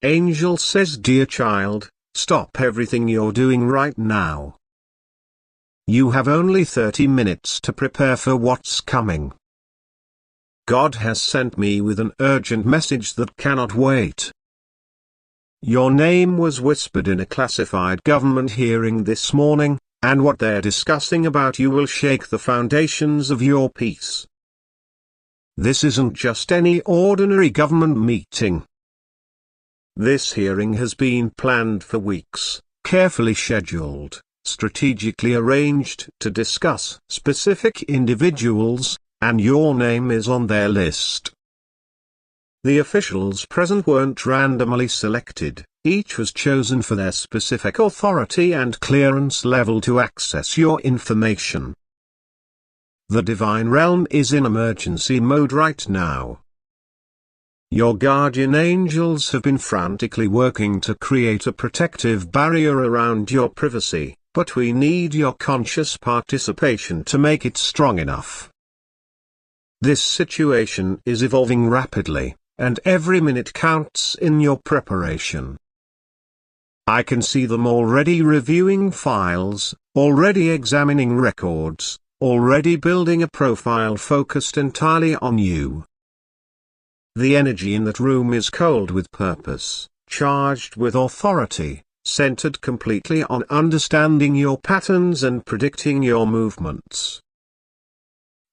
Angel says, dear child, stop everything you're doing right now. You have only 30 minutes to prepare for what's coming. God has sent me with an urgent message that cannot wait. Your name was whispered in a classified government hearing this morning, and what they're discussing about you will shake the foundations of your peace. This isn't just any ordinary government meeting. This hearing has been planned for weeks, carefully scheduled, strategically arranged to discuss specific individuals, and your name is on their list. The officials present weren't randomly selected, each was chosen for their specific authority and clearance level to access your information. The divine realm is in emergency mode right now. Your guardian angels have been frantically working to create a protective barrier around your privacy, but we need your conscious participation to make it strong enough. This situation is evolving rapidly, and every minute counts in your preparation. I can see them already reviewing files, already examining records, already building a profile focused entirely on you. The energy in that room is cold with purpose, charged with authority, centered completely on understanding your patterns and predicting your movements.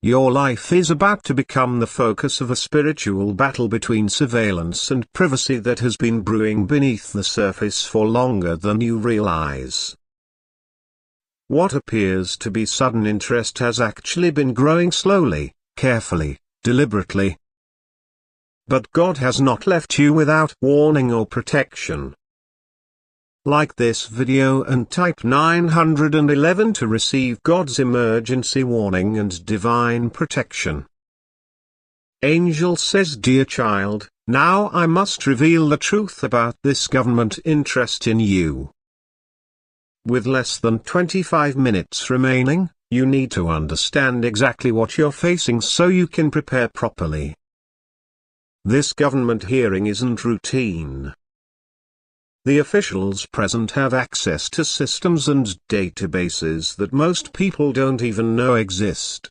Your life is about to become the focus of a spiritual battle between surveillance and privacy that has been brewing beneath the surface for longer than you realize. What appears to be sudden interest has actually been growing slowly, carefully, deliberately. But God has not left you without warning or protection. Like this video and type 911 to receive God's emergency warning and divine protection. Angel says, dear child, now I must reveal the truth about this government interest in you. With less than 25 minutes remaining, you need to understand exactly what you're facing so you can prepare properly. This government hearing isn't routine. The officials present have access to systems and databases that most people don't even know exist.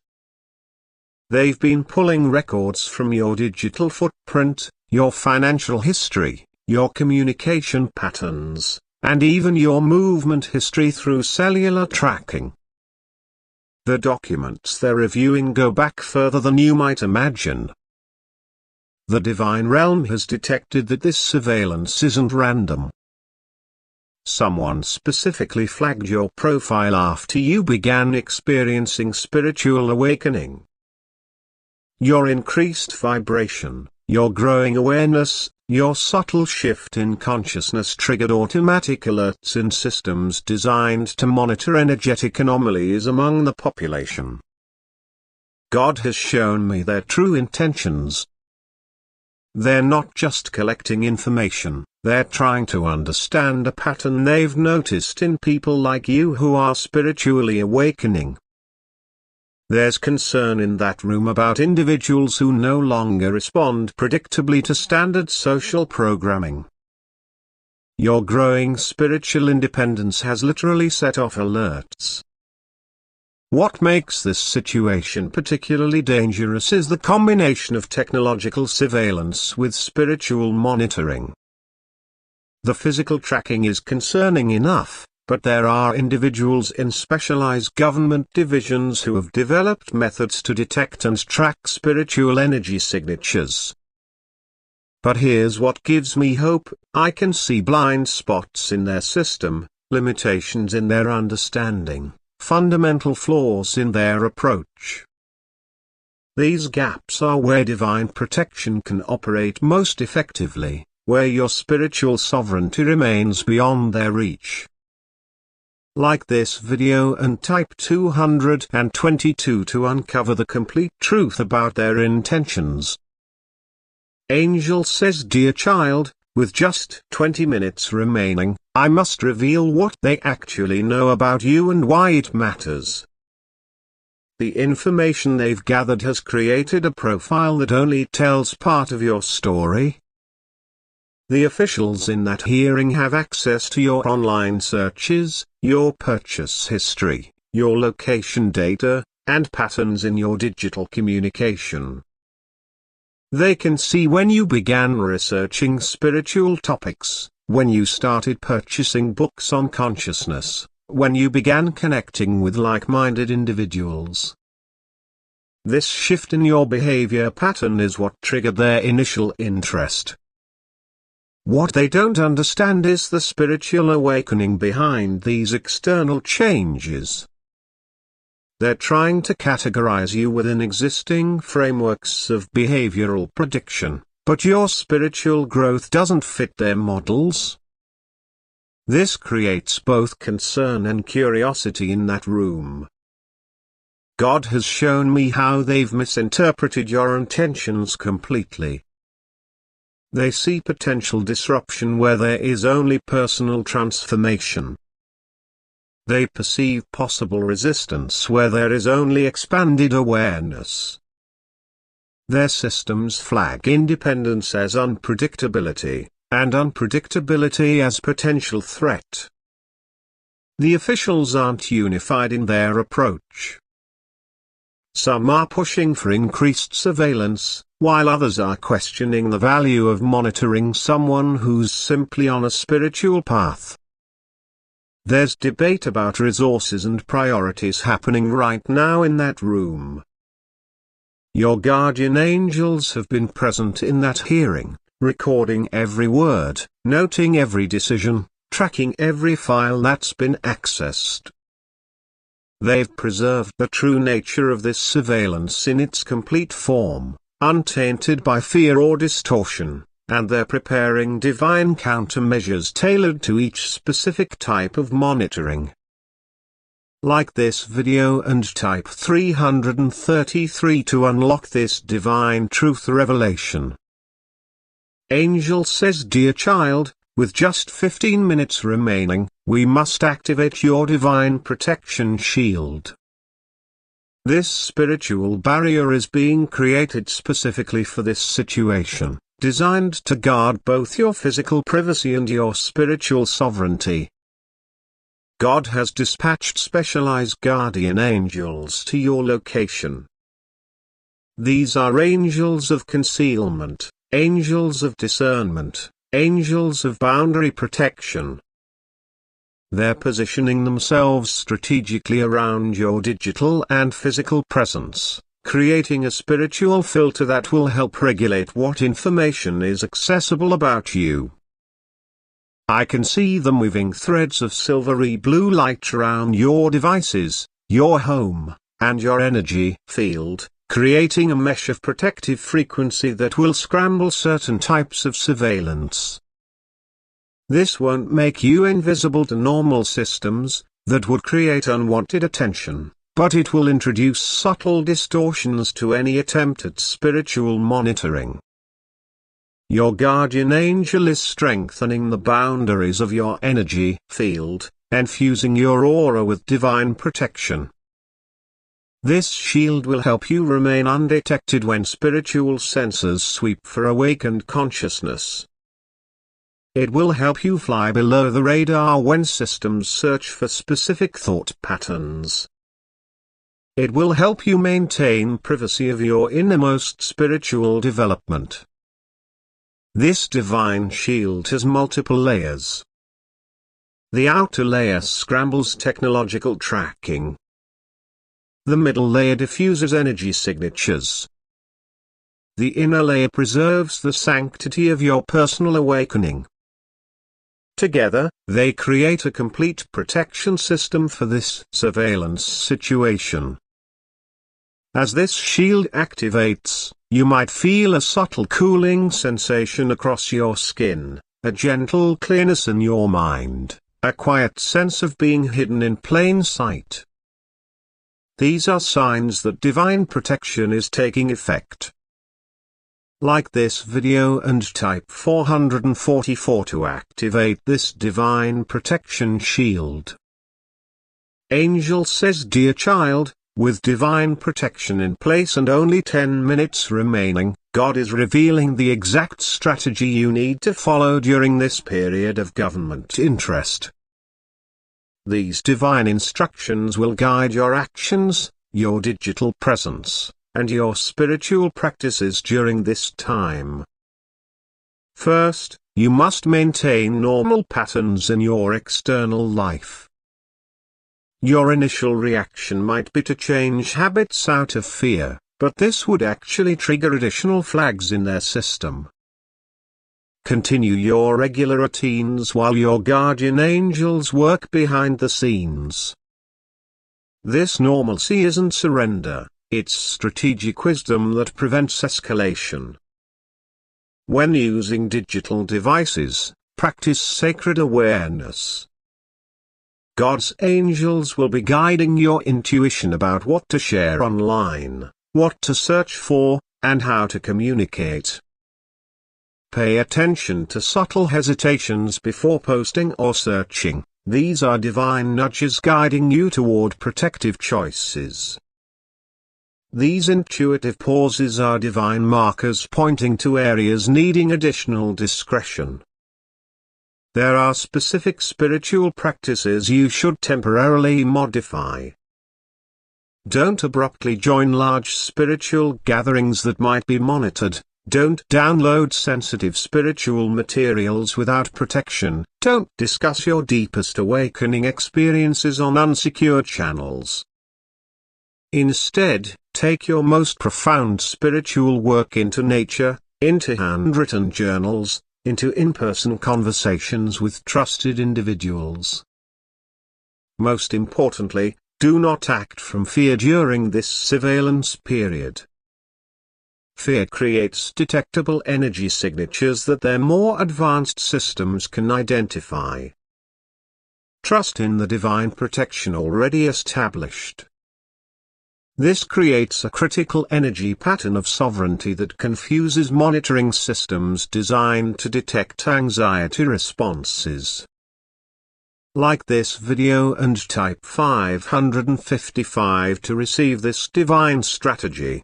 They've been pulling records from your digital footprint, your financial history, your communication patterns, and even your movement history through cellular tracking. The documents they're reviewing go back further than you might imagine. The divine realm has detected that this surveillance isn't random. Someone specifically flagged your profile after you began experiencing spiritual awakening. Your increased vibration, your growing awareness, your subtle shift in consciousness triggered automatic alerts in systems designed to monitor energetic anomalies among the population. God has shown me their true intentions. They're not just collecting information, they're trying to understand a pattern they've noticed in people like you who are spiritually awakening. There's concern in that room about individuals who no longer respond predictably to standard social programming. Your growing spiritual independence has literally set off alerts. What makes this situation particularly dangerous is the combination of technological surveillance with spiritual monitoring. The physical tracking is concerning enough, but there are individuals in specialized government divisions who have developed methods to detect and track spiritual energy signatures. But here's what gives me hope: I can see blind spots in their system, limitations in their understanding, fundamental flaws in their approach. These gaps are where divine protection can operate most effectively, where your spiritual sovereignty remains beyond their reach. Like this video and type 222 to uncover the complete truth about their intentions. Angel says, dear child, with just 20 minutes remaining, I must reveal what they actually know about you and why it matters. The information they've gathered has created a profile that only tells part of your story. The officials in that hearing have access to your online searches, your purchase history, your location data, and patterns in your digital communication. They can see when you began researching spiritual topics, when you started purchasing books on consciousness, when you began connecting with like-minded individuals. This shift in your behavior pattern is what triggered their initial interest. What they don't understand is the spiritual awakening behind these external changes. They're trying to categorize you within existing frameworks of behavioral prediction, but your spiritual growth doesn't fit their models. This creates both concern and curiosity in that room. God has shown me how they've misinterpreted your intentions completely. They see potential disruption where there is only personal transformation. They perceive possible resistance where there is only expanded awareness. Their systems flag independence as unpredictability, and unpredictability as potential threat. The officials aren't unified in their approach. Some are pushing for increased surveillance, while others are questioning the value of monitoring someone who's simply on a spiritual path. There's debate about resources and priorities happening right now in that room. Your guardian angels have been present in that hearing, recording every word, noting every decision, tracking every file that's been accessed. They've preserved the true nature of this surveillance in its complete form, untainted by fear or distortion, and they're preparing divine countermeasures tailored to each specific type of monitoring. Like this video and type 333 to unlock this divine truth revelation. Angel says, "Dear child, with just 15 minutes remaining, we must activate your divine protection shield. This spiritual barrier is being created specifically for this situation, designed to guard both your physical privacy and your spiritual sovereignty. God has dispatched specialized guardian angels to your location. These are angels of concealment, angels of discernment, angels of boundary protection. They're positioning themselves strategically around your digital and physical presence, creating a spiritual filter that will help regulate what information is accessible about you. I can see them weaving threads of silvery blue light around your devices, your home, and your energy field, creating a mesh of protective frequency that will scramble certain types of surveillance. This won't make you invisible to normal systems that would create unwanted attention, but it will introduce subtle distortions to any attempt at spiritual monitoring. Your guardian angel is strengthening the boundaries of your energy field, infusing your aura with divine protection. This shield will help you remain undetected when spiritual sensors sweep for awakened consciousness. It will help you fly below the radar when systems search for specific thought patterns. It will help you maintain privacy of your innermost spiritual development. This divine shield has multiple layers. The outer layer scrambles technological tracking. The middle layer diffuses energy signatures. The inner layer preserves the sanctity of your personal awakening. Together, they create a complete protection system for this surveillance situation. As this shield activates, you might feel a subtle cooling sensation across your skin, a gentle clearness in your mind, a quiet sense of being hidden in plain sight. These are signs that divine protection is taking effect. Like this video and type 444 to activate this divine protection shield. Angel says, "Dear child, with divine protection in place and only 10 minutes remaining, God is revealing the exact strategy you need to follow during this period of government interest. These divine instructions will guide your actions, your digital presence, and your spiritual practices during this time. First, you must maintain normal patterns in your external life. Your initial reaction might be to change habits out of fear, but this would actually trigger additional flags in their system. Continue your regular routines while your guardian angels work behind the scenes. This normalcy isn't surrender, it's strategic wisdom that prevents escalation. When using digital devices, practice sacred awareness. God's angels will be guiding your intuition about what to share online, what to search for, and how to communicate. Pay attention to subtle hesitations before posting or searching. These are divine nudges guiding you toward protective choices. These intuitive pauses are divine markers pointing to areas needing additional discretion. There are specific spiritual practices you should temporarily modify. Don't abruptly join large spiritual gatherings that might be monitored. Don't download sensitive spiritual materials without protection. Don't discuss your deepest awakening experiences on unsecured channels. Instead, take your most profound spiritual work into nature, into handwritten journals, into in-person conversations with trusted individuals. Most importantly, do not act from fear during this surveillance period. Fear creates detectable energy signatures that their more advanced systems can identify. Trust in the divine protection already established. This creates a critical energy pattern of sovereignty that confuses monitoring systems designed to detect anxiety responses. Like this video and type 555 to receive this divine strategy.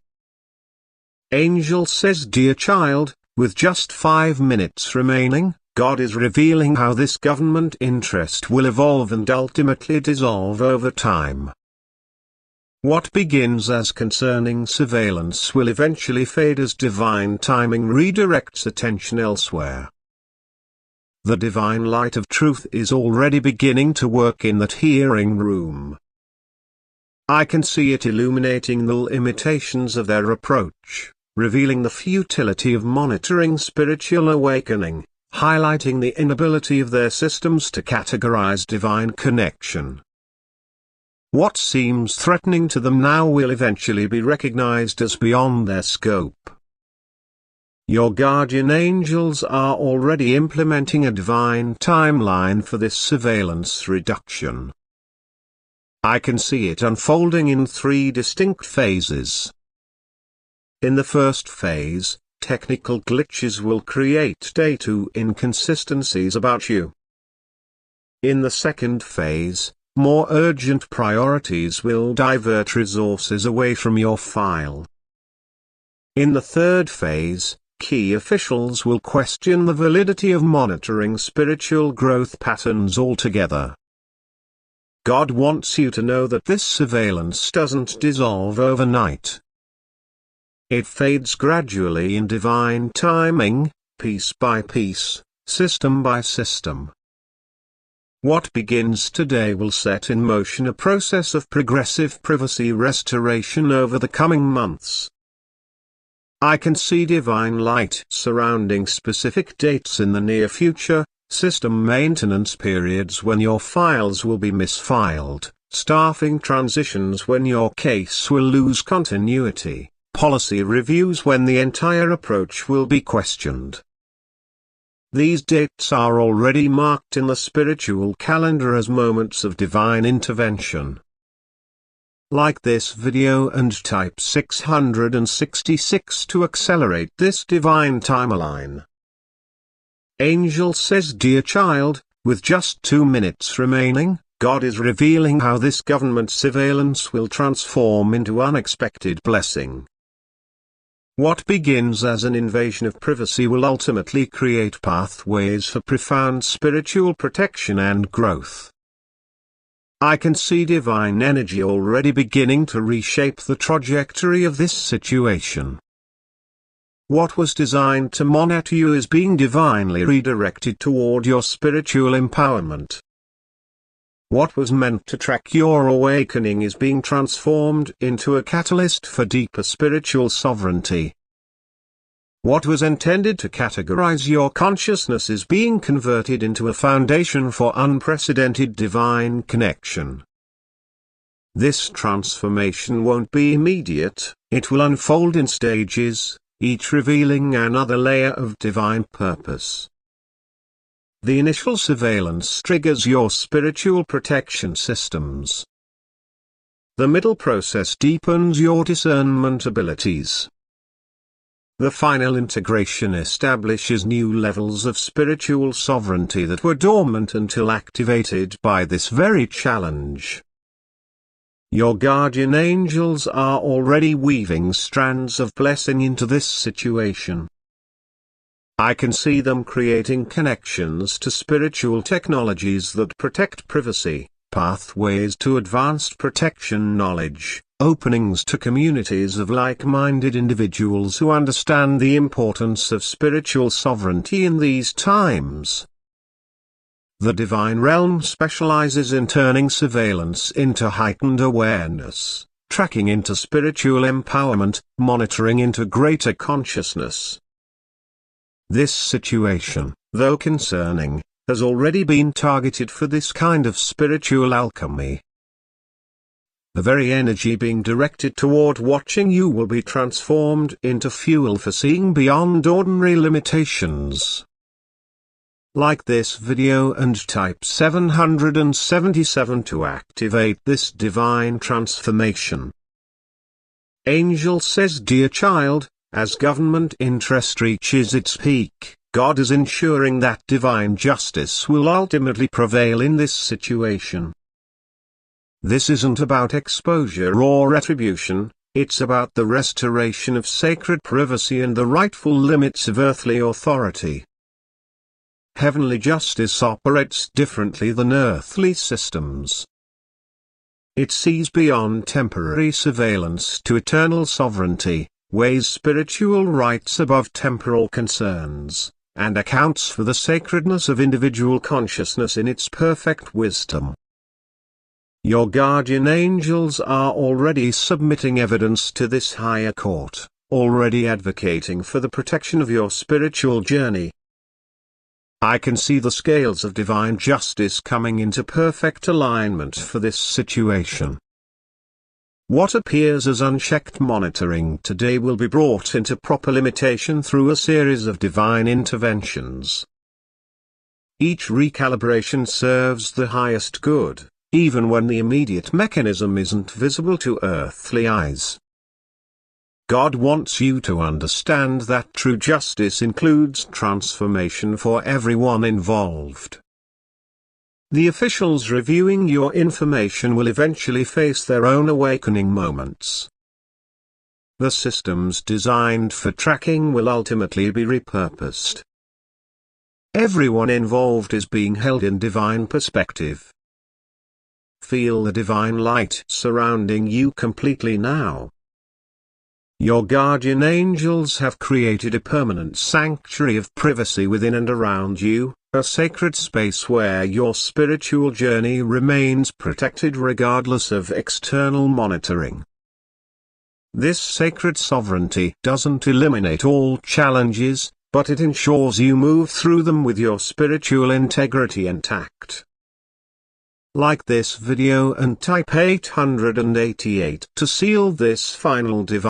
Angel says, dear child, with just 5 minutes remaining, God is revealing how this government interest will evolve and ultimately dissolve over time. What begins as concerning surveillance will eventually fade as divine timing redirects attention elsewhere. The divine light of truth is already beginning to work in that hearing room. I can see it illuminating the limitations of their approach, revealing the futility of monitoring spiritual awakening, highlighting the inability of their systems to categorize divine connection. What seems threatening to them now will eventually be recognized as beyond their scope. Your guardian angels are already implementing a divine timeline for this surveillance reduction. I can see it unfolding in 3 distinct phases. In the first phase, technical glitches will create data inconsistencies about you. In the second phase, more urgent priorities will divert resources away from your file. In the third phase, key officials will question the validity of monitoring spiritual growth patterns altogether. God wants you to know that this surveillance doesn't dissolve overnight. It fades gradually in divine timing, piece by piece, system by system. What begins today will set in motion a process of progressive privacy restoration over the coming months. I can see divine light surrounding specific dates in the near future, system maintenance periods when your files will be misfiled, staffing transitions when your case will lose continuity, policy reviews when the entire approach will be questioned. These dates are already marked in the spiritual calendar as moments of divine intervention. Like this video and type 666 to accelerate this divine timeline. Angel says, dear child, with just 2 minutes remaining, God is revealing how this government surveillance will transform into unexpected blessing. What begins as an invasion of privacy will ultimately create pathways for profound spiritual protection and growth. I can see divine energy already beginning to reshape the trajectory of this situation. What was designed to monitor you is being divinely redirected toward your spiritual empowerment. What was meant to track your awakening is being transformed into a catalyst for deeper spiritual sovereignty. What was intended to categorize your consciousness is being converted into a foundation for unprecedented divine connection. This transformation won't be immediate, it will unfold in stages, each revealing another layer of divine purpose. The initial surveillance triggers your spiritual protection systems. The middle process deepens your discernment abilities. The final integration establishes new levels of spiritual sovereignty that were dormant until activated by this very challenge. Your guardian angels are already weaving strands of blessing into this situation. I can see them creating connections to spiritual technologies that protect privacy, pathways to advanced protection knowledge, openings to communities of like-minded individuals who understand the importance of spiritual sovereignty in these times. The divine realm specializes in turning surveillance into heightened awareness, tracking into spiritual empowerment, monitoring into greater consciousness. This situation, though concerning, has already been targeted for this kind of spiritual alchemy. The very energy being directed toward watching you will be transformed into fuel for seeing beyond ordinary limitations. Like this video and type 777 to activate this divine transformation. Angel says, dear child, as government interest reaches its peak, God is ensuring that divine justice will ultimately prevail in this situation. This isn't about exposure or retribution, it's about the restoration of sacred privacy and the rightful limits of earthly authority. Heavenly justice operates differently than earthly systems. It sees beyond temporary surveillance to eternal sovereignty, weighs spiritual rights above temporal concerns, and accounts for the sacredness of individual consciousness in its perfect wisdom. Your guardian angels are already submitting evidence to this higher court, already advocating for the protection of your spiritual journey. I can see the scales of divine justice coming into perfect alignment for this situation. What appears as unchecked monitoring today will be brought into proper limitation through a series of divine interventions. Each recalibration serves the highest good, even when the immediate mechanism isn't visible to earthly eyes. God wants you to understand that true justice includes transformation for everyone involved. The officials reviewing your information will eventually face their own awakening moments. The systems designed for tracking will ultimately be repurposed. Everyone involved is being held in divine perspective. Feel the divine light surrounding you completely now. Your guardian angels have created a permanent sanctuary of privacy within and around you, a sacred space where your spiritual journey remains protected regardless of external monitoring. This sacred sovereignty doesn't eliminate all challenges, but it ensures you move through them with your spiritual integrity intact. Like this video and type 888 to seal this final divine